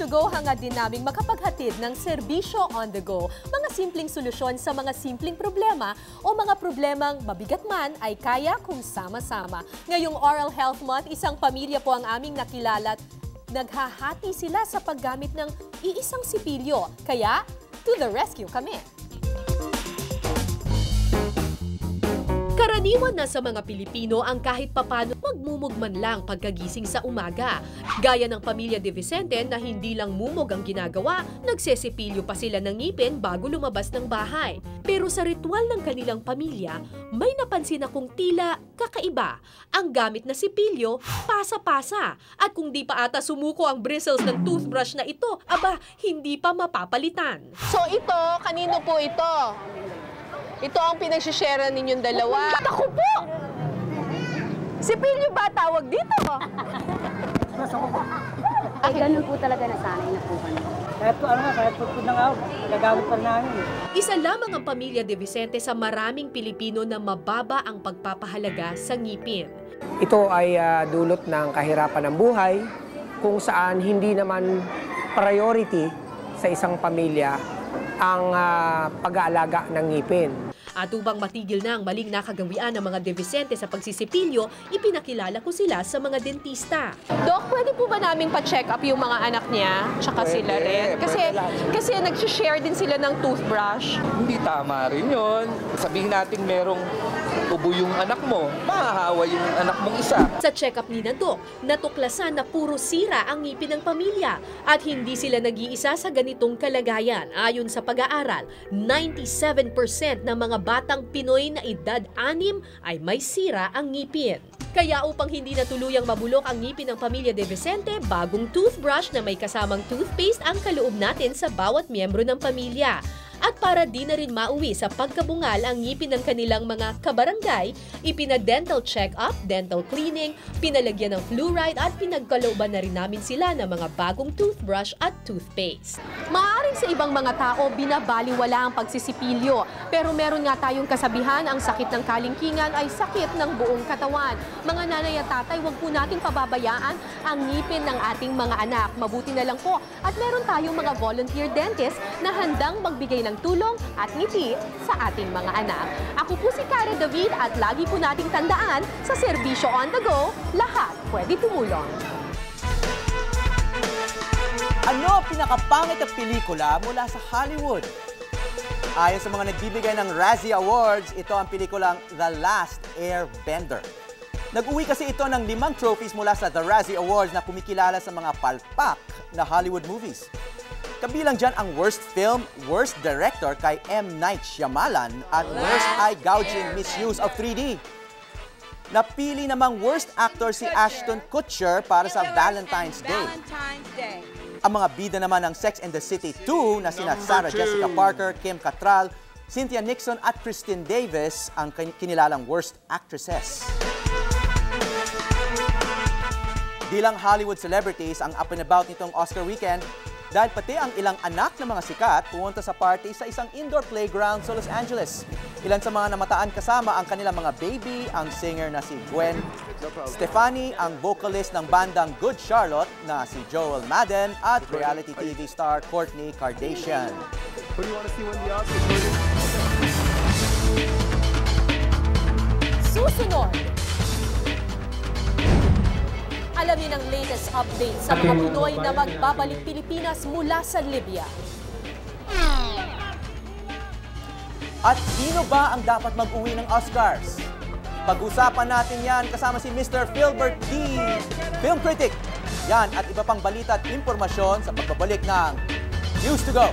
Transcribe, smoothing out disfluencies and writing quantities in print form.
to Go hangad din naming makapaghatid ng serbisyo on the go. Mga simpleng solusyon sa mga simpleng problema o mga problemang mabigat man ay kaya kung sama-sama. Ngayong Oral Health Month, isang pamilya po ang aming nakilala at naghahati sila sa paggamit ng iisang sipilyo. Kaya, to the rescue kami! Karaniwan na sa mga Pilipino ang kahit papano magmumugman lang pagkagising sa umaga. Gaya ng pamilya De Vicente na hindi lang mumog ang ginagawa, nagsesipilyo pa sila ng ngipin bago lumabas ng bahay. Pero sa ritual ng kanilang pamilya, may napansin akong tila kakaiba. Ang gamit na sipilyo, pasa-pasa. At kung di pa ata sumuko ang bristles ng toothbrush na ito, aba, hindi pa mapapalitan. So ito, kanino po ito? Ito ang pinagsishare ninyong dalawa. Ako po! Sipilyo ba tawag dito? Ay, ganun po talaga nasanay na po kami. Kahit po na nga, gagamit pa namin. Isa lamang ang pamilya De Vicente sa maraming Pilipino na mababa ang pagpapahalaga sa ngipin. Ito ay dulot ng kahirapan ng buhay kung saan hindi naman priority sa isang pamilya ang pag-aalaga ng ngipin. At upang matigil na ang maling nakagawian ng mga De Vicente sa pagsisipilyo, ipinakilala ko sila sa mga dentista. Dok, pwede po ba namin pa-check up yung mga anak niya? Tsaka sila rin? Kasi nag-share din sila ng toothbrush. Hindi tama rin yun. Sabihin natin merong ubo yung anak mo, mahahawa yung anak mong isa. Sa check-up ni na Dok, natuklasan na puro sira ang ngipin ng pamilya at hindi sila nag-iisa sa ganitong kalagayan. Ayon sa pag-aaral, 97% ng mga batang Pinoy na edad 6 ay may sira ang ngipin. Kaya upang hindi na tuluyang mabulok ang ngipin ng pamilya De Vicente, bagong toothbrush na may kasamang toothpaste ang kaloob natin sa bawat miyembro ng pamilya. At para di na rin mauwi sa pagkabungal ang ngipin ng kanilang mga kabarangay, ipina-dental check-up, dental cleaning, pinalagyan ng fluoride at pinagkalooban na rin namin sila ng mga bagong toothbrush at toothpaste. Maaaring sa ibang mga tao, binabaliwala ang pagsisipilyo. Pero meron nga tayong kasabihan, ang sakit ng kalingkingan ay sakit ng buong katawan. Mga nanay at tatay, huwag po nating pababayaan ang ngipin ng ating mga anak. Mabuti na lang po at meron tayong mga volunteer dentist na handang magbigay ng tulong at ngiti sa ating mga anak. Ako po si Cara David at lagi po nating tandaan sa serbisyo on the go, lahat pwede tumulong. Ano ang pinakapangit na pelikula mula sa Hollywood? Ayon sa mga nagbibigay ng Razzie Awards, ito ang pelikulang The Last Airbender. Nag-uwi kasi ito ng 5 trophies mula sa The Razzie Awards na kumikilala sa mga palpak na Hollywood movies. Kabilang dyan ang Worst Film, Worst Director kay M. Night Shyamalan at Worst Eye-Gouging Misuse of 3D. Napili namang Worst Actor si Ashton Kutcher para sa Valentine's Day. Ang mga bida naman ng Sex and the City 2 na sina Sarah Jessica Parker, Kim Cattrall, Cynthia Nixon at Christine Davis ang kinilalang Worst Actresses. Di lang Hollywood celebrities ang up and about nitong Oscar weekend, dahil pati ang ilang anak ng mga sikat pumunta sa party sa isang indoor playground sa Los Angeles. Ilan sa mga namataan kasama ang kanilang mga baby, ang singer na si Gwen Stefani, ang vocalist ng bandang Good Charlotte na si Joel Madden at reality TV star Kourtney Kardashian. Susunod! Alamin ang latest update sa mga Pinoy na magbabalik Pilipinas mula sa Libya. At sino ba ang dapat mag-uwi ng Oscars? Pag-usapan natin yan kasama si Mr. Philbert D. Film Critic. Yan at iba pang balita at impormasyon sa pagbabalik ng News to Go.